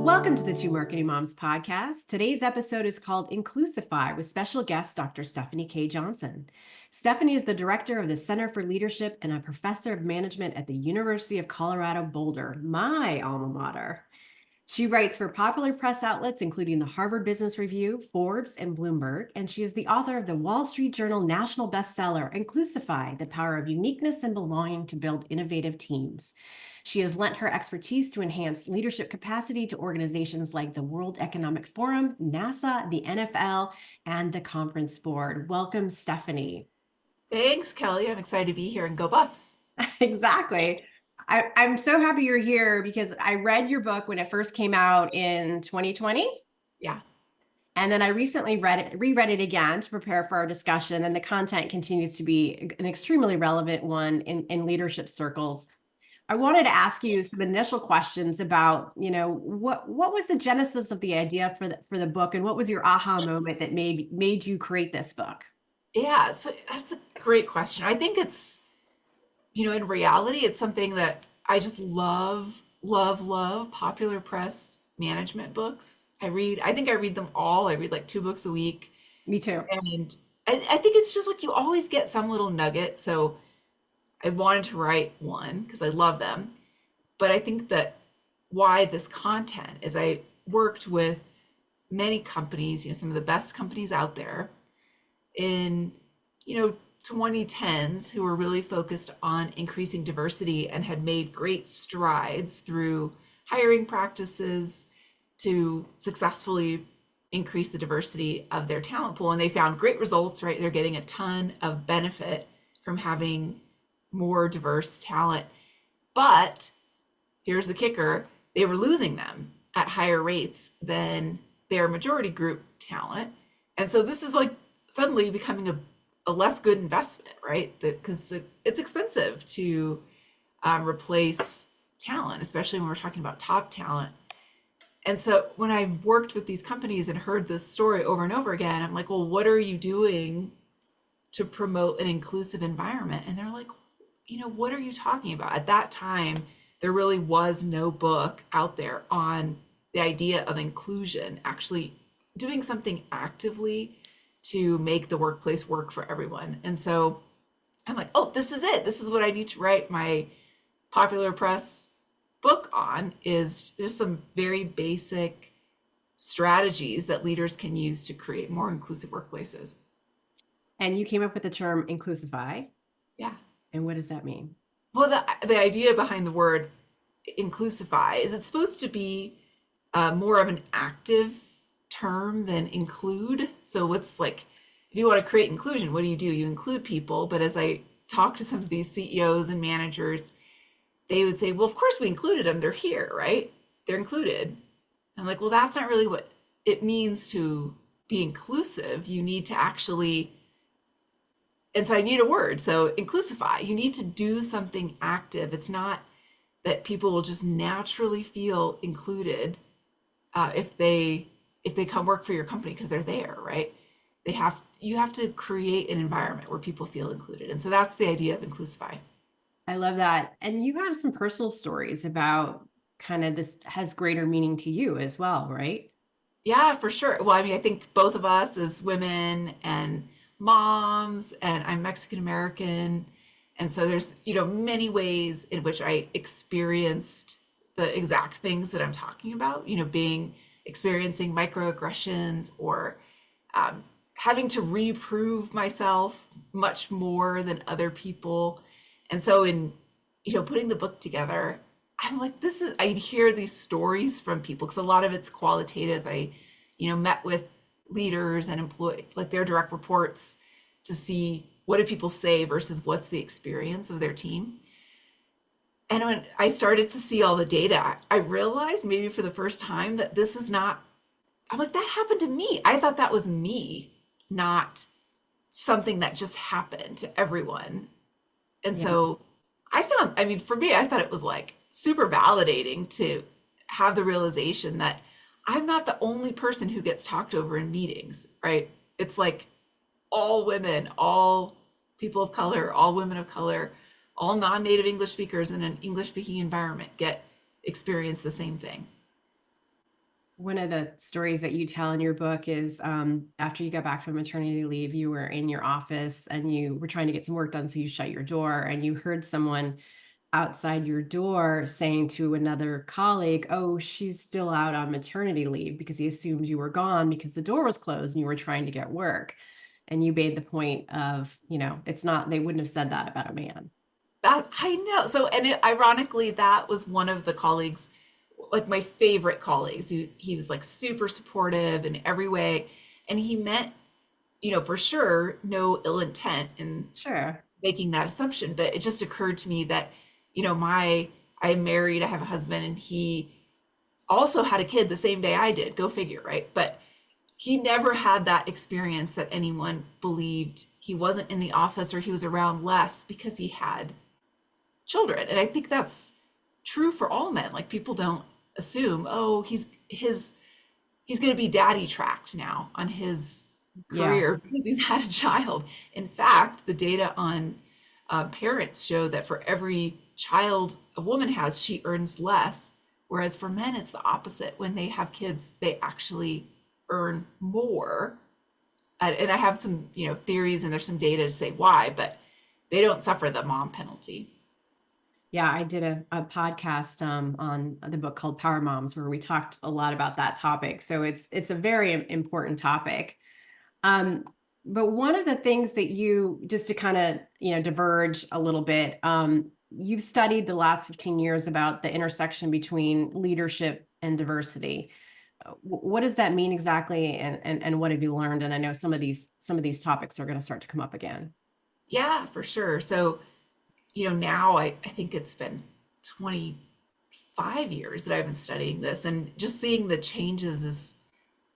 Welcome to the Two Marketing Moms podcast. Today's episode is called Inclusify with special guest Dr. Stefanie K. Johnson. Stefanie is the director of the Center for Leadership and a professor of management at the University of Colorado Boulder, my alma mater. She writes for popular press outlets, including the Harvard Business Review, Forbes, and Bloomberg, and she is the author of the Wall Street Journal national bestseller, Inclusify, The Power of Uniqueness and Belonging to Build Innovative Teams. She has lent her expertise to enhance leadership capacity to organizations like the World Economic Forum, NASA, the NFL, and the Conference Board. Welcome, Stefanie. Thanks, Kelly. I'm excited to be here and go Buffs. Exactly. I'm so happy you're here because I read your book when it first came out in 2020. Yeah. And then I recently reread it again to prepare for our discussion, and the content continues to be an extremely relevant one in leadership circles. I wanted to ask you some initial questions about, what was the genesis of the idea for the book, and what was your aha moment that made you create this book? Yeah, so that's a great question. I think it's, in reality, it's something that I just love, love, love popular press management books. I think I read them all. I read like 2 books a week. Me too. And I think it's just like you always get some little nugget. So I wanted to write one because I love them. But I think that why this content is I worked with many companies, some of the best companies out there in, 2010s who were really focused on increasing diversity and had made great strides through hiring practices to successfully increase the diversity of their talent pool. And they found great results, right? They're getting a ton of benefit from having more diverse talent. But here's the kicker, they were losing them at higher rates than their majority group talent. And so this is like suddenly becoming a less good investment, right? Because it's expensive to replace talent, especially when we're talking about top talent. And so when I worked with these companies and heard this story over and over again, I'm like, well, what are you doing to promote an inclusive environment? And they're like, what are you talking about? At that time, there really was no book out there on the idea of inclusion, actually doing something actively to make the workplace work for everyone. And so I'm like, oh, this is it. This is what I need to write my popular press book on, is just some very basic strategies that leaders can use to create more inclusive workplaces. And you came up with the term Inclusify. Yeah. And what does that mean? Well, the idea behind the word Inclusify is it's supposed to be more of an active term than include. So what's like, if you want to create inclusion, what do? You include people. But as I talk to some of these CEOs and managers, they would say, well, of course we included them. They're here, right? They're included. I'm like, well, that's not really what it means to be inclusive. You need to actually, and so I need a word. So inclusify, you need to do something active. It's not that people will just naturally feel included if they come work for your company because they're there, right? You have to create an environment where people feel included. And so that's the idea of Inclusify. I love that. And you have some personal stories about kind of this has greater meaning to you as well, right? Yeah, for sure. Well, I mean, I think both of us as women and moms, and I'm Mexican American. And so there's, many ways in which I experienced the exact things that I'm talking about, experiencing microaggressions or having to reprove myself much more than other people. And so in, putting the book together, I'm like, I hear these stories from people because a lot of it's qualitative. I, met with leaders and employees, like their direct reports, to see what do people say versus what's the experience of their team. And when I started to see all the data, I realized maybe for the first time that this is not, I'm like, that happened to me. I thought that was me, not something that just happened to everyone. And Yeah. so for me, I thought it was like super validating to have the realization that I'm not the only person who gets talked over in meetings, right? It's like all women, all people of color, all women of color, all non-native English speakers in an English speaking environment experience the same thing. One of the stories that you tell in your book is after you got back from maternity leave, you were in your office and you were trying to get some work done. So you shut your door and you heard someone outside your door saying to another colleague, "Oh, she's still out on maternity leave," because he assumed you were gone because the door was closed and you were trying to get work. And you made the point of, it's not, they wouldn't have said that about a man. That I know. So, and ironically, that was one of the colleagues, like my favorite colleagues. He was like super supportive in every way, and he meant, for sure, no ill intent in Sure. making that assumption. But it just occurred to me that, I'm married, I have a husband, and he also had a kid the same day I did. Go figure, right? But he never had that experience that anyone believed he wasn't in the office or he was around less because he had children. And I think that's true for all men. Like people don't assume, oh, he's going to be daddy tracked now on his Yeah. career because he's had a child. In fact, the data on parents show that for every child a woman has, she earns less. Whereas for men, it's the opposite. When they have kids, they actually earn more. And I have some, theories and there's some data to say why, but they don't suffer the mom penalty. Yeah, I did a podcast on the book called Power Moms, where we talked a lot about that topic. So it's a very important topic. Um, but one of the things that you, just to kind of, diverge a little bit, you've studied the last 15 years about the intersection between leadership and diversity. What does that mean exactly? And what have you learned? And I know some of these topics are going to start to come up again. Yeah, for sure. So, now I think it's been 25 years that I've been studying this, and just seeing the changes is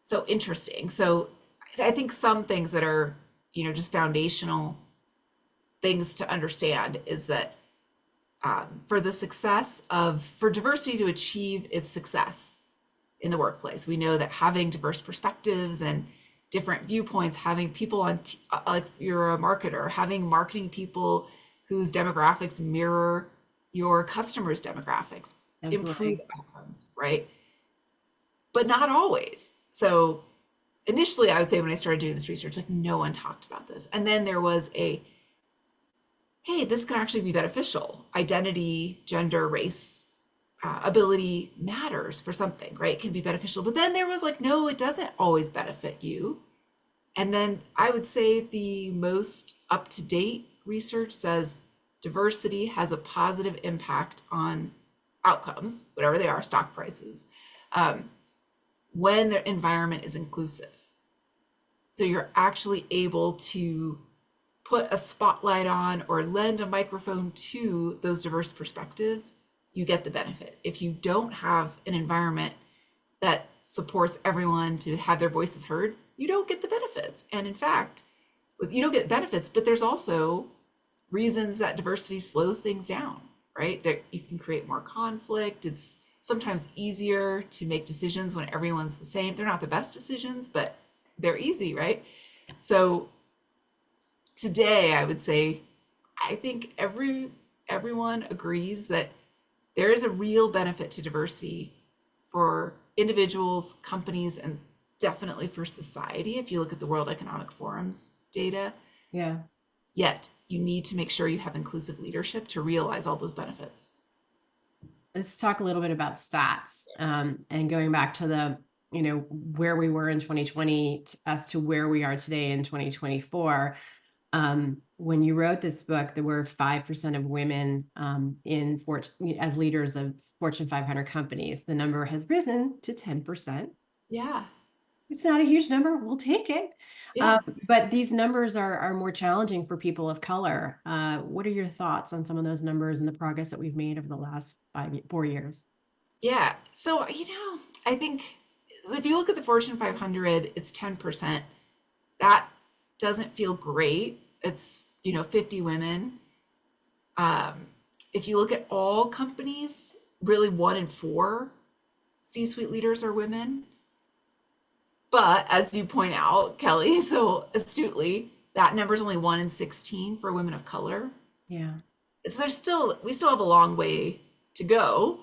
so interesting. So I think some things that are, just foundational things to understand is that for diversity to achieve its success in the workplace, we know that having diverse perspectives and different viewpoints, having people like you're a marketer, having marketing people whose demographics mirror your customers' demographics, improve Absolutely. outcomes, right? But not always. So initially, I would say when I started doing this research, like no one talked about this. And then there was hey, this can actually be beneficial. Identity, gender, race, ability matters for something, right? It can be beneficial. But then there was like, no, it doesn't always benefit you. And then I would say the most up to date research says diversity has a positive impact on outcomes, whatever they are, stock prices, when the environment is inclusive. So you're actually able to put a spotlight on or lend a microphone to those diverse perspectives, you get the benefit. If you don't have an environment that supports everyone to have their voices heard, you don't get the benefits. And in fact, you don't get benefits, but there's also reasons that diversity slows things down, right? That you can create more conflict. It's sometimes easier to make decisions when everyone's the same. They're not the best decisions, but they're easy, right? So today, I would say, I think everyone agrees that there is a real benefit to diversity for individuals, companies, and definitely for society. If you look at the World Economic Forum's data, Yeah. yet you need to make sure you have inclusive leadership to realize all those benefits. Let's talk a little bit about stats, and going back to where we were in 2020 as to where we are today in 2024. When you wrote this book, there were 5% of women as leaders of Fortune 500 companies. The number has risen to 10%. Yeah, It's not a huge number. We'll take it. yeah, But these numbers are more challenging for people of color. What are your thoughts on some of those numbers and the progress that we've made over the last 4 years? yeah. So, I think if you look at the Fortune 500, it's 10%. That doesn't feel great. It's, 50 women. If you look at all companies, really 1 in 4 C-suite leaders are women. But as you point out, Kelly, so astutely, that number is only 1 in 16 for women of color. Yeah. So we still have a long way to go.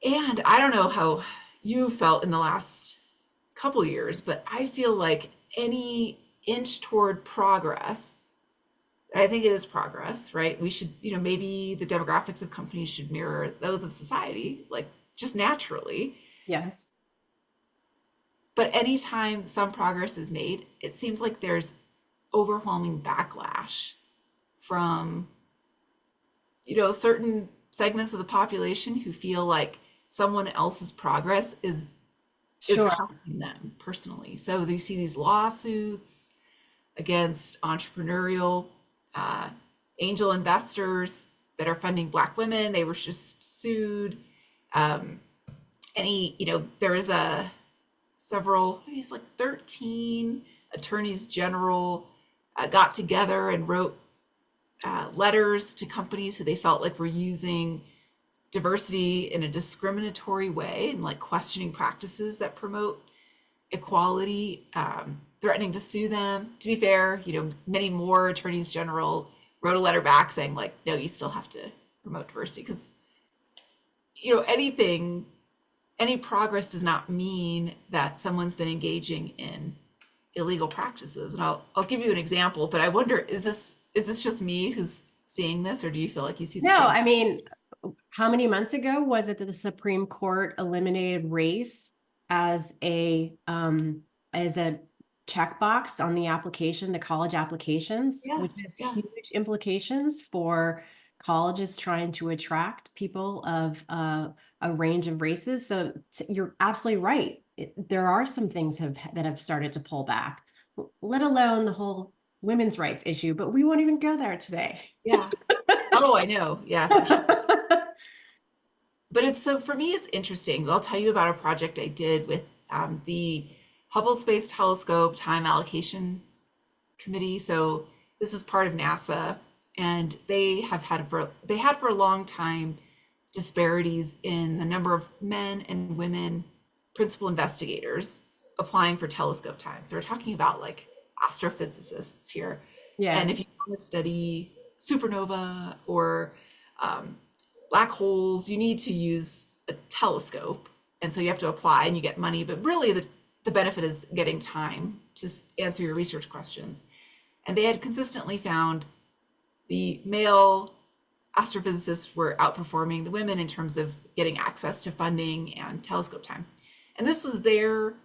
And I don't know how, you felt in the last couple years, but I feel like any inch toward progress, I think it is progress, right? We should, maybe the demographics of companies should mirror those of society, like just naturally. Yes. But anytime some progress is made, it seems like there's overwhelming backlash from, certain segments of the population who feel like someone else's progress is Sure. costing them personally. So you see these lawsuits against entrepreneurial angel investors that are funding Black women. They were just sued. Um, there is maybe it's like 13 attorneys general got together and wrote letters to companies who they felt like were using diversity in a discriminatory way and like questioning practices that promote equality, threatening to sue them. To be fair, many more attorneys general wrote a letter back saying like, no, you still have to promote diversity because, any progress does not mean that someone's been engaging in illegal practices. And I'll give you an example, but I wonder, is this just me who's seeing this, or do you feel like you see the No, same? I mean, how many months ago was it that the Supreme Court eliminated race as a checkbox on the application, the college applications, Yeah, which has yeah, huge implications for colleges trying to attract people of a range of races. So you're absolutely right. There are some things that have started to pull back, let alone the whole women's rights issue, but we won't even go there today. yeah. Oh, I know. Yeah, for sure. But for me, it's interesting. I'll tell you about a project I did with the Hubble Space Telescope Time Allocation Committee. So this is part of NASA, and they had for a long time disparities in the number of men and women principal investigators applying for telescope time. So we're talking about like astrophysicists here. Yeah. And if you want to study supernova or black holes, you need to use a telescope. And so you have to apply and you get money, but really the benefit is getting time to answer your research questions. And they had consistently found the male astrophysicists were outperforming the women in terms of getting access to funding and telescope time. And this was their,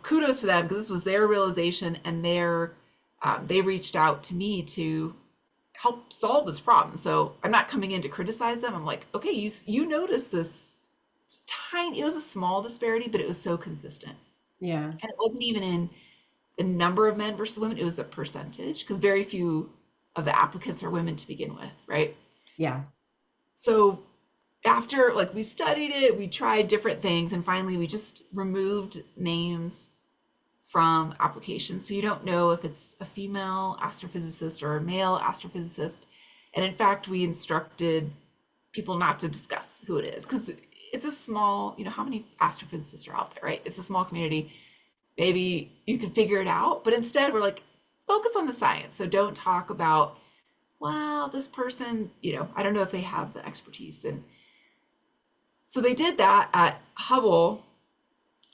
kudos to them because this was their realization, and they reached out to me to help solve this problem. So I'm not coming in to criticize them. I'm like, okay, you noticed this tiny, it was a small disparity, but it was so consistent. Yeah. And it wasn't even in the number of men versus women, it was the percentage, because very few of the applicants are women to begin with, right? Yeah. So after like we studied it, we tried different things, and finally we just removed names from applications. So you don't know if it's a female astrophysicist or a male astrophysicist. And in fact, we instructed people not to discuss who it is because it's a small, how many astrophysicists are out there, right? It's a small community. Maybe you can figure it out, but instead we're like, focus on the science. So don't talk about, well, this person, I don't know if they have the expertise. And so they did that at Hubble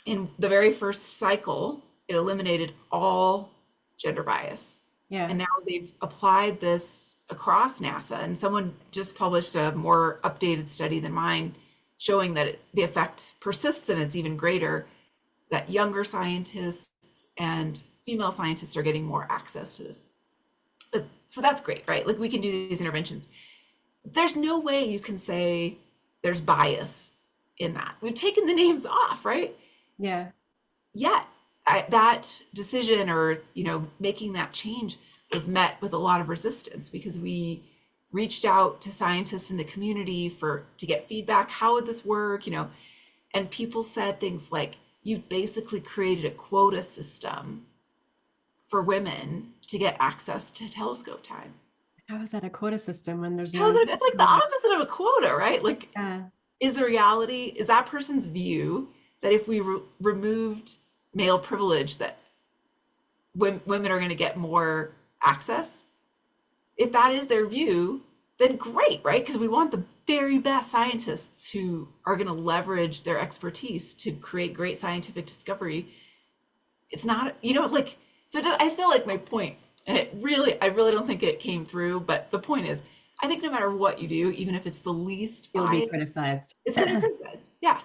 in the very first cycle. It eliminated all gender bias. Yeah. And now they've applied this across NASA. And someone just published a more updated study than mine showing that the effect persists, and it's even greater, that younger scientists and female scientists are getting more access to this. So that's great, right? Like we can do these interventions. There's no way you can say there's bias in that. We've taken the names off, right? Yeah. Yet that decision or, making that change was met with a lot of resistance because we reached out to scientists in the community to get feedback. How would this work? And people said things like, you've basically created a quota system for women to get access to telescope time. How is that a quota system when there's How is no? it? It's like the opposite of a quota, right? Like, Yeah. is the reality, is that person's view that if we removed male privilege, that women are going to get more access? If that is their view, then great, right? Because we want the very best scientists who are going to leverage their expertise to create great scientific discovery. It's not, like, so I feel like my point, and I really don't think it came through, but the point is, I think no matter what you do, even if it's the least You'll be biased, criticized. it's going to be criticized. Yeah.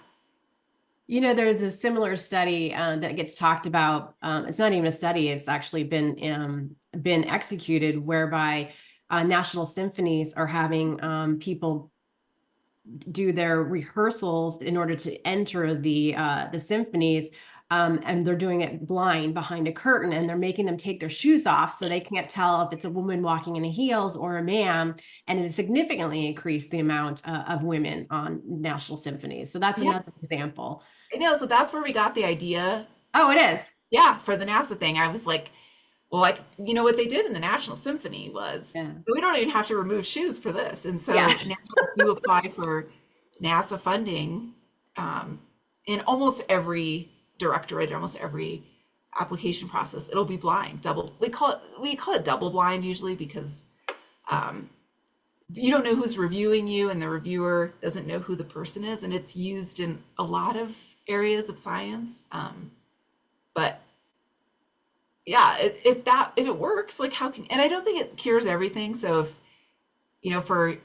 There's a similar study that gets talked about. It's not even a study; it's actually been executed, whereby national symphonies are having people do their rehearsals in order to enter the symphonies. And they're doing it blind behind a curtain, and they're making them take their shoes off so they can't tell if it's a woman walking in heels or a man. And it has significantly increased the amount of women on national symphonies. So that's Yeah. another example. I know. So that's where we got the idea. Oh, it is. Yeah. For the NASA thing, I was like, well, like, what they did in the National Symphony was Yeah. we don't even have to remove shoes for this. And so Yeah. now if you apply for NASA funding, in almost every directorate, almost every application process, it'll be blind, double. We call it double blind usually because you don't know who's reviewing you, and the reviewer doesn't know who the person is, and it's used in a lot of areas of science. But yeah, if it works, like how can, and I don't think it cures everything. So if, for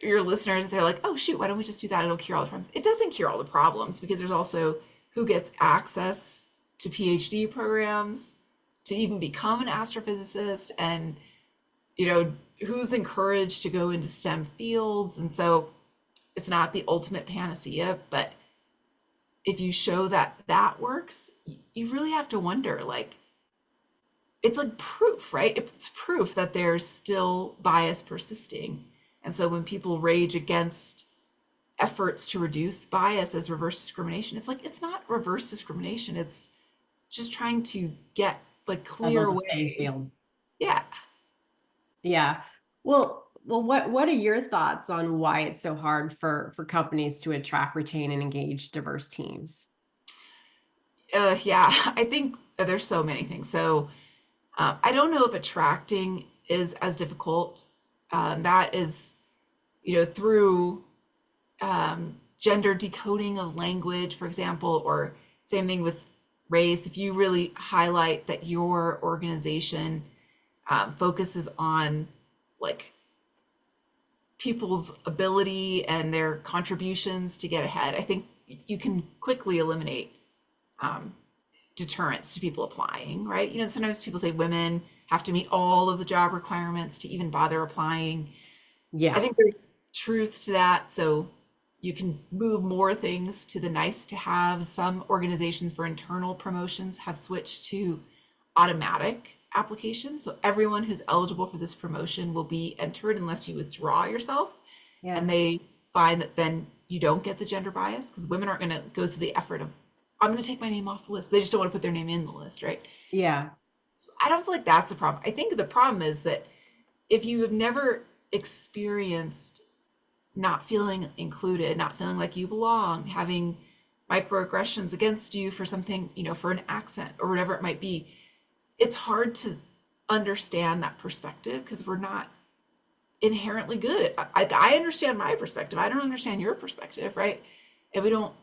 your listeners, if they're like, oh shoot, why don't we just do that? It'll cure all the problems. It doesn't cure all the problems, because there's also who gets access to PhD programs to even become an astrophysicist, and, who's encouraged to go into STEM fields. And so it's not the ultimate panacea, but if you show that that works, you really have to wonder, like, it's like proof, right? It's proof that there's still bias persisting. And so when people rage against efforts to reduce bias as reverse discrimination, it's like, it's not reverse discrimination. It's just trying to get like clear Level the playing way. field. Yeah. Yeah. Well, what are your thoughts on why it's so hard for companies to attract, retain, and engage diverse teams? Yeah, I think there's so many things. So I don't know if attracting is as difficult. That is, through gender decoding of language, for example, or same thing with race. If you really highlight that your organization focuses on like people's ability and their contributions to get ahead, I think you can quickly eliminate deterrence to people applying, right? Sometimes people say women have to meet all of the job requirements to even bother applying. Yeah. I think there's truth to that. So you can move more things to the nice to have. Some organizations for internal promotions have switched to automatic application. So everyone who's eligible for this promotion will be entered unless you withdraw yourself. Yeah. And they find that then you don't get the gender bias, because women aren't going to go through the effort of, I'm going to take my name off the list. They just don't want to put their name in the list, right? Yeah. So I don't feel like that's the problem. I think the problem is that if you have never experienced not feeling included, not feeling like you belong, having microaggressions against you for something, for an accent or whatever it might be, it's hard to understand that perspective, because we're not inherently good. I understand my perspective. I don't understand your perspective, right? And we don't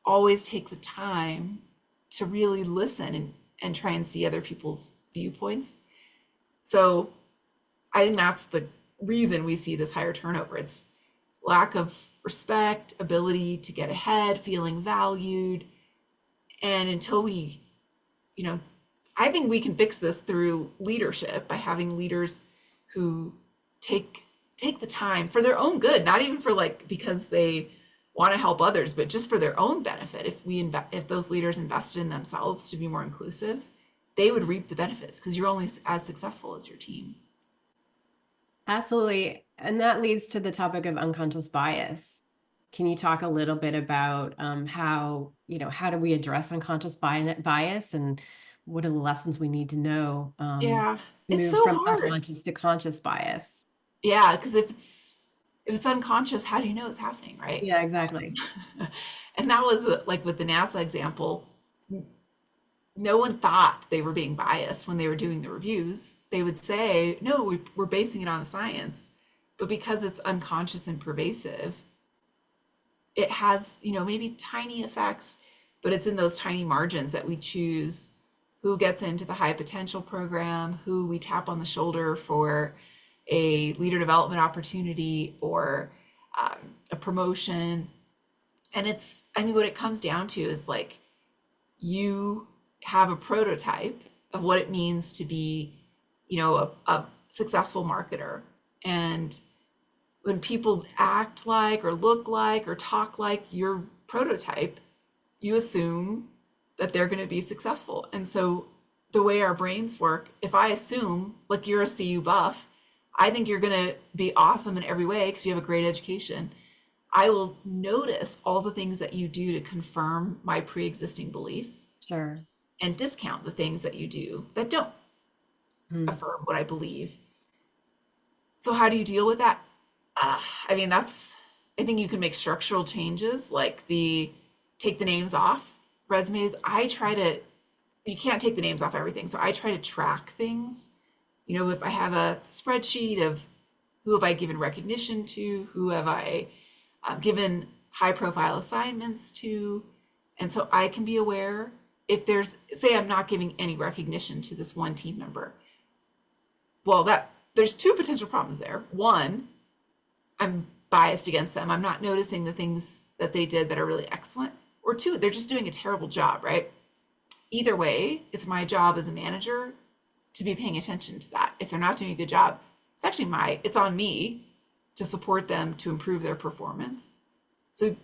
always take the time to really listen and try and see other people's viewpoints. So I think that's the reason we see this higher turnover. It's lack of respect, ability to get ahead, feeling valued. And until we, I think we can fix this through leadership, by having leaders who take the time for their own good, not even for like because they want to help others, but just for their own benefit. If those leaders invested in themselves to be more inclusive, they would reap the benefits, because you're only as successful as your team. Absolutely. And that leads to the topic of unconscious bias. Can you talk a little bit about how do we address unconscious bias, and what are the lessons we need to know Yeah, to it's move so from hard. unconscious to conscious bias? Yeah, because if it's unconscious, how do you know it's happening, right? Yeah, exactly. And that was like with the NASA example, no one thought they were being biased when they were doing the reviews. They would say, no, we're basing it on the science. but because it's unconscious and pervasive, it has, maybe tiny effects, but it's in those tiny margins that we choose who gets into the high potential program, who we tap on the shoulder for a leader development opportunity or a promotion. And what it comes down to is like you have a prototype of what it means to be, a successful marketer. And when people act like or look like or talk like your prototype, you assume that they're going to be successful. And so the way our brains work, if I assume like you're a CU buff, I think you're going to be awesome in every way because you have a great education. I will notice all the things that you do to confirm my pre-existing beliefs Sure. and discount the things that you do that don't Hmm. affirm what I believe. So how do you deal with that? I think you can make structural changes like take the names off resumes. You can't take the names off everything. So I try to track things. If I have a spreadsheet of who have I given recognition to, who have I given high profile assignments to. And so I can be aware if say I'm not giving any recognition to this one team member. Well, there's two potential problems there. One, I'm biased against them. I'm not noticing the things that they did that are really excellent. Or two, they're just doing a terrible job, right? Either way, it's my job as a manager to be paying attention to that. If they're not doing a good job, it's on me to support them to improve their performance. So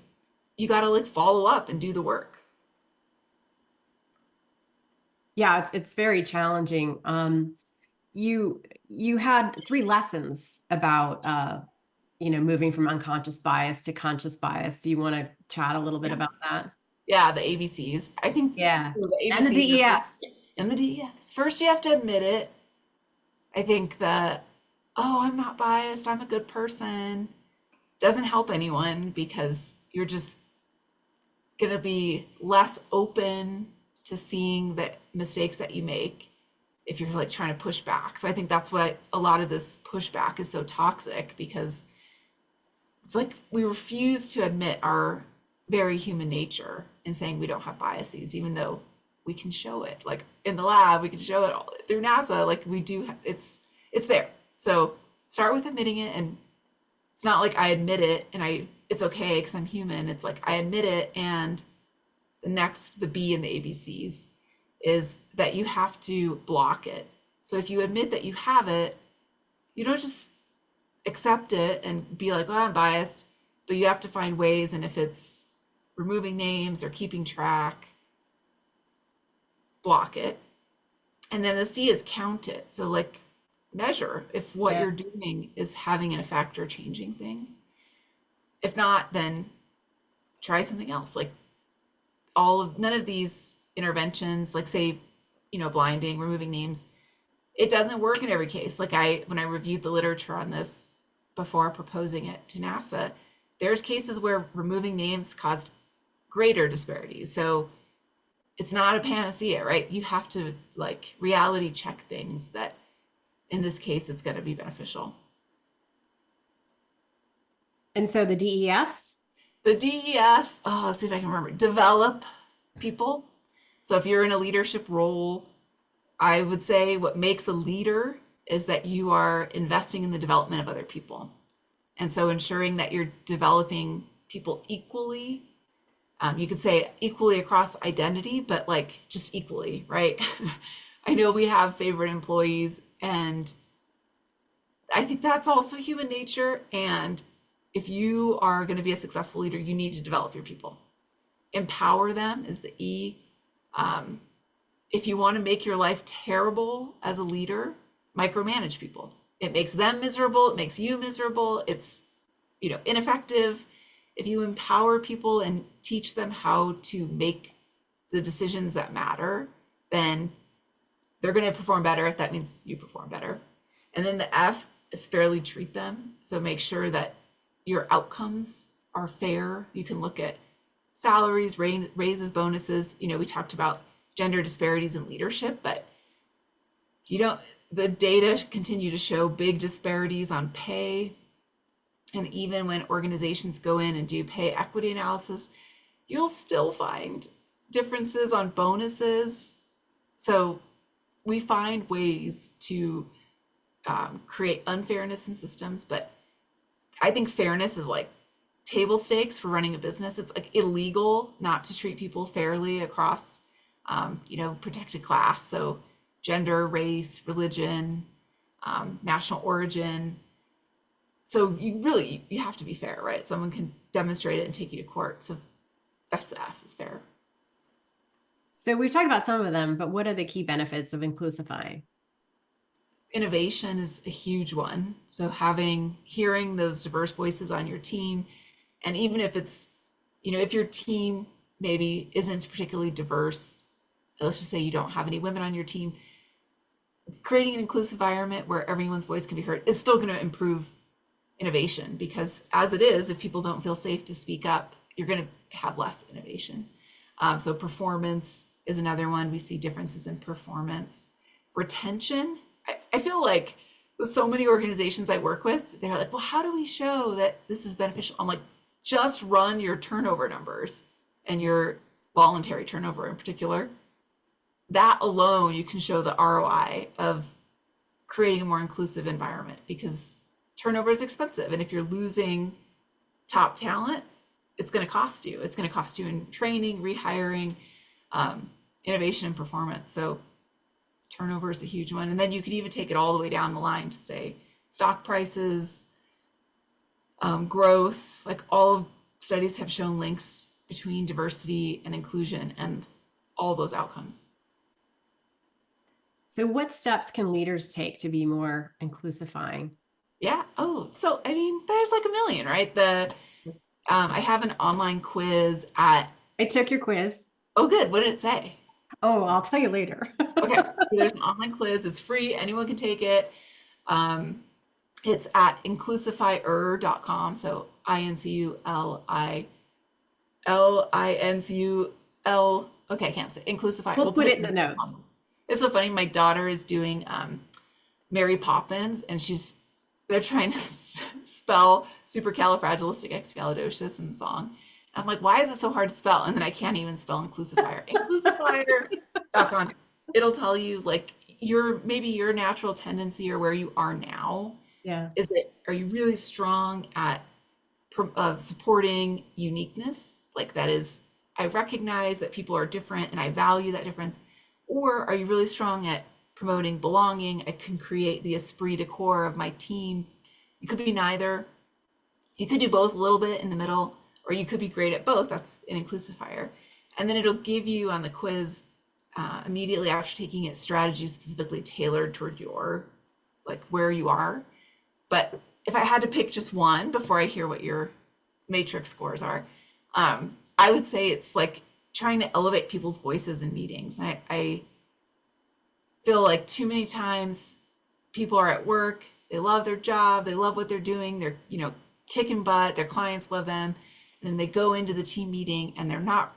you got to like follow up and do the work. Yeah, it's very challenging. You had 3 lessons about moving from unconscious bias to conscious bias. Do you want to chat a little bit Yeah. about that? Yeah, the ABCs. I think Yeah. so the And the ABCs are DEFs. and the DES. First, you have to admit it. I think that, oh, I'm not biased, I'm a good person, doesn't help anyone because you're just going to be less open to seeing the mistakes that you make if you're like trying to push back. So I think that's what a lot of this pushback is so toxic because it's like we refuse to admit our very human nature in saying we don't have biases, even though we can show it. Like in the lab, we can show it all through NASA. Like we do, it's there. So start with admitting it, and it's not like I admit it and it's okay because I'm human. It's like I admit it, and the B in the ABCs is that you have to block it. So if you admit that you have it, you don't just accept it and be like, oh, I'm biased, but you have to find ways. And if it's removing names or keeping track, block it. And then the C is count it. So like measure if what Yeah. you're doing is having an effect or changing things. If not, then try something else. Like none of these interventions, like say, blinding, removing names, it doesn't work in every case. Like when I reviewed the literature on this before proposing it to NASA, there's cases where removing names caused greater disparities. So it's not a panacea, right? You have to like reality check things that in this case, it's going to be beneficial. And so the DEFs? The DEFs, let's see if I can remember, develop people. So if you're in a leadership role, I would say what makes a leader is that you are investing in the development of other people. And so ensuring that you're developing people equally. You could say equally across identity, but like just equally, right? I know we have favorite employees, and I think that's also human nature. And if you are going to be a successful leader, you need to develop your people. Empower them is the E. If you want to make your life terrible as a leader, micromanage people. It makes them miserable. It makes you miserable. It's, ineffective. If you empower people and teach them how to make the decisions that matter, then they're going to perform better if that means you perform better. And then the F is fairly treat them. So make sure that your outcomes are fair. You can look at salaries, raises, bonuses. We talked about gender disparities in leadership, but the data continue to show big disparities on pay. And even when organizations go in and do pay equity analysis, you'll still find differences on bonuses. So we find ways to create unfairness in systems, but I think fairness is like table stakes for running a business. It's like illegal not to treat people fairly across, protected class. So gender, race, religion, national origin. So you have to be fair, right? Someone can demonstrate it and take you to court. So that's the F is fair. So we've talked about some of them, but what are the key benefits of Inclusifying? Innovation is a huge one. So hearing those diverse voices on your team, and even if it's, if your team maybe isn't particularly diverse, let's just say you don't have any women on your team, creating an inclusive environment where everyone's voice can be heard is still going to improve innovation, because as it is, if people don't feel safe to speak up, you're going to have less innovation. So performance is another one. We see differences in performance. Retention, I feel like with so many organizations I work with, they're like, well, how do we show that this is beneficial? I'm like, just run your turnover numbers and your voluntary turnover in particular. That alone, you can show the ROI of creating a more inclusive environment, because turnover is expensive. And if you're losing top talent, it's going to cost you. It's going to cost you in training, rehiring, innovation, and performance. So turnover is a huge one. And then you could even take it all the way down the line to say stock prices, growth, like all of studies have shown links between diversity and inclusion and all those outcomes. So what steps can leaders take to be more inclusifying? Yeah. Oh, so I mean, there's like a million, right? I have an online quiz at. I took your quiz. Oh, good. What did it say? Oh, I'll tell you later. Okay. So there's an online quiz. It's free. Anyone can take it. It's at inclusifyer.com. So INCULINCUL. Okay, I can't say Inclusify. We'll put it in the notes. It's so funny. My daughter is doing Mary Poppins, and they're trying to spell supercalifragilisticexpialidocious in the song. I'm like, why is it so hard to spell? And then I can't even spell Inclusifier. Inclusifyer.com. It'll tell you like maybe your natural tendency or where you are now. Yeah. Are you really strong at supporting uniqueness? Like that is, I recognize that people are different and I value that difference. Or are you really strong at promoting belonging? I can create the esprit de corps of my team. You could be neither. You could do both a little bit in the middle, or you could be great at both. That's an Inclusifier. And then it'll give you on the quiz immediately after taking it strategies specifically tailored toward like where you are. But if I had to pick just one before I hear what your matrix scores are, I would say it's like trying to elevate people's voices in meetings. I feel like too many times people are at work, they love their job, they love what they're doing, they're kicking butt, their clients love them, and then they go into the team meeting and they're not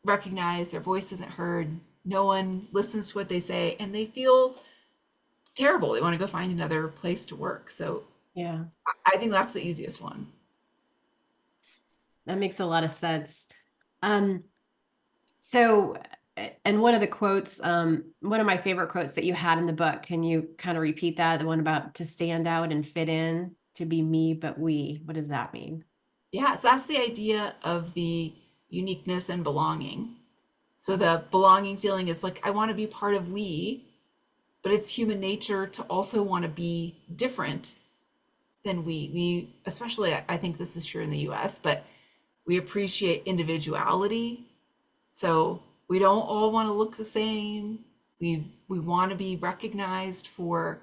recognized, their voice isn't heard, no one listens to what they say, and they feel terrible. They want to go find another place to work. So yeah, I think that's the easiest one. That makes a lot of sense. So, and one of the quotes, one of my favorite quotes that you had in the book, can you kind of repeat that? The one about to stand out and fit in, to be me, but we. What does that mean? Yeah, so that's the idea of the uniqueness and belonging. So the belonging feeling is like, I want to be part of we, but it's human nature to also want to be different than we. We, especially, I think this is true in the US, but we appreciate individuality. So we don't all want to look the same. We want to be recognized for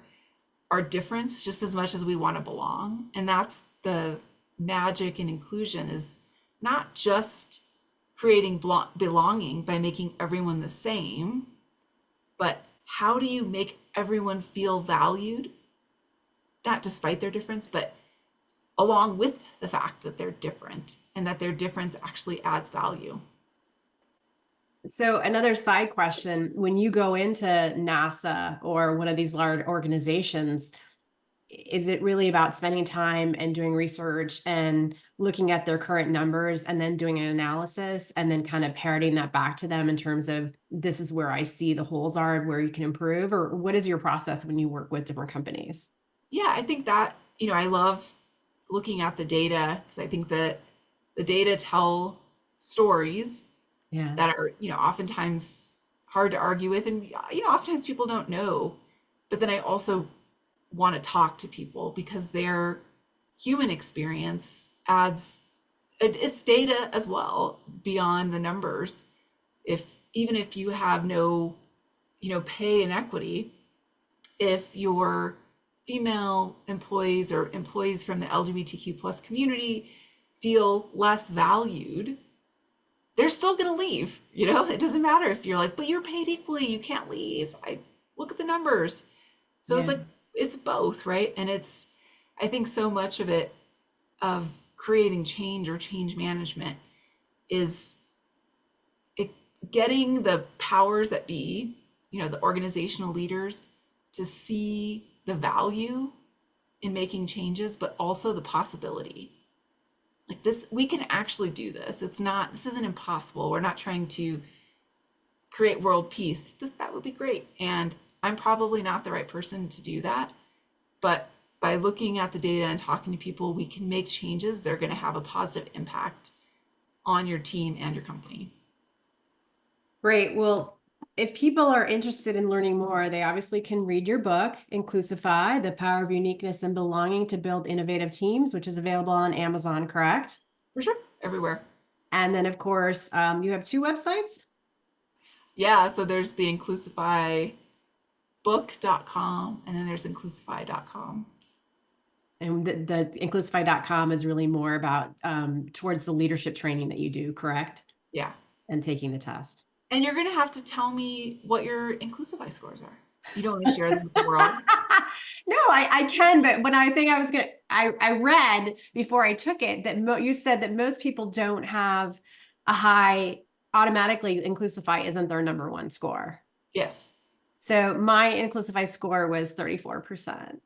our difference just as much as we want to belong. And that's the magic in inclusion, is not just creating belonging by making everyone the same, but how do you make everyone feel valued, not despite their difference, but along with the fact that they're different and that their difference actually adds value. So another side question, when you go into NASA or one of these large organizations, is it really about spending time and doing research and looking at their current numbers and then doing an analysis and then kind of parroting that back to them in terms of this is where I see the holes are and where you can improve? Or what is your process when you work with different companies? Yeah, I think that, I love looking at the data because I think that the data tell stories Yeah. that are, oftentimes hard to argue with. And, oftentimes people don't know. But then I also want to talk to people because their human experience adds, it's data as well beyond the numbers. Even if you have no, pay inequity, if your female employees or employees from the LGBTQ plus community feel less valued, they're still going to leave. It doesn't matter if you're like, but you're paid equally, you can't leave. I look at the numbers. So it's Yeah. like, it's both, right? And I think so much of it, of creating change or change management, is it, getting the powers that be, the organizational leaders, to see the value in making changes, but also the possibility. Like this, we can actually do this. This isn't impossible. We're not trying to create world peace. That would be great. And I'm probably not the right person to do that. But by looking at the data and talking to people, we can make changes. They're going to have a positive impact on your team and your company. Great. Well, if people are interested in learning more, they obviously can read your book, Inclusify, The Power of Uniqueness and Belonging to Build Innovative Teams, which is available on Amazon, correct? For sure. Everywhere. And then, of course, you have two websites. Yeah. So there's the inclusifybook.com and then there's inclusify.com. And the inclusify.com is really more about towards the leadership training that you do, correct? Yeah. And taking the test. And you're going to have to tell me what your Inclusify scores are. You don't want to share them with the world. No, I can, but when I think I read before I took it that you said that most people don't have a high, automatically Inclusify isn't their number one score. Yes. So my Inclusify score was 34%.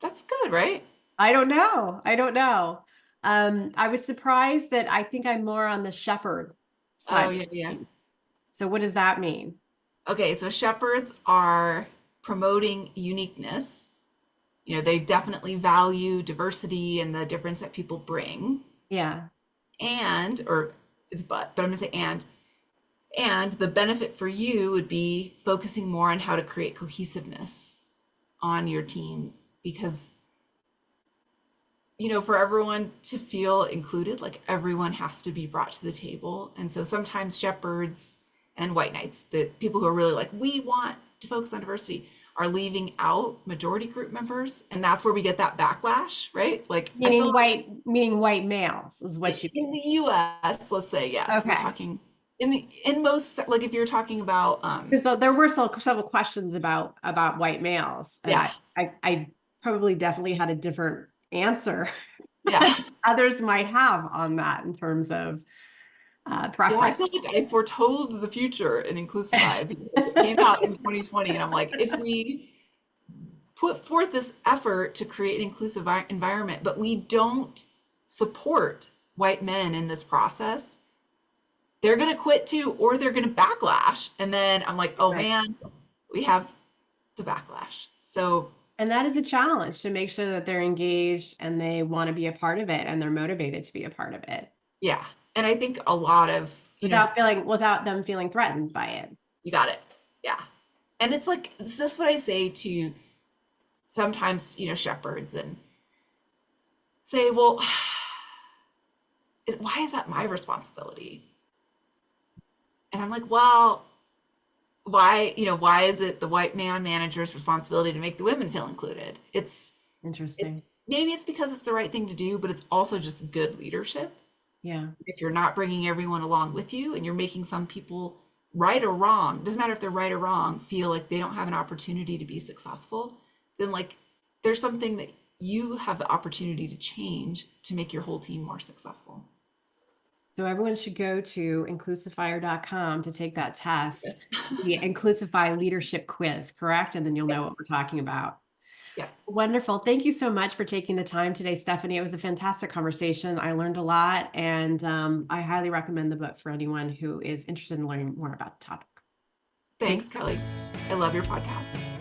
That's good, right? I don't know. I don't know. I was surprised that I think I'm more on the shepherd Oh, side. yeah, yeah. So what does that mean? Okay, so shepherds are promoting uniqueness. They definitely value diversity and the difference that people bring. Yeah. And, or it's but I'm gonna say and the benefit for you would be focusing more on how to create cohesiveness on your teams because for everyone to feel included, like everyone has to be brought to the table. And so sometimes shepherds and white knights, the people who are really like, we want to focus on diversity, are leaving out majority group members. And that's where we get that backlash, right? Like Meaning white males is what you in the US, let's say, yes, we're okay. talking in most, like if you're talking about So there were several questions about white males, and yeah, I probably definitely had a different answer yeah. others might have on that in terms of Yeah, I preference. feel like I foretold the future in Inclusify because it came out in 2020, and I'm like, if we put forth this effort to create an inclusive environment, but we don't support white men in this process, they're going to quit too, or they're going to backlash. And then I'm like, oh Right. man, we have the backlash. So, And that is a challenge to make sure that they're engaged and they want to be a part of it and they're motivated to be a part of it yeah. And I think a lot of, without them feeling threatened by it. you got it. Yeah. And it's like, is this what I say to sometimes, shepherds and say, well, why is that my responsibility? And I'm like, well, why is it the white man manager's responsibility to make the women feel included? It's Interesting. maybe it's because it's the right thing to do, but it's also just good leadership. Yeah. If you're not bringing everyone along with you and you're making some people, right or wrong, doesn't matter if they're right or wrong, feel like they don't have an opportunity to be successful, then like there's something that you have the opportunity to change to make your whole team more successful. So everyone should go to inclusifier.com to take that test, the Inclusify leadership quiz, correct? And then you'll know Yes. what we're talking about. Yes. Wonderful. Thank you so much for taking the time today, Stefanie. It was a fantastic conversation. I learned a lot, and I highly recommend the book for anyone who is interested in learning more about the topic. Thanks, Kelly. I love your podcast.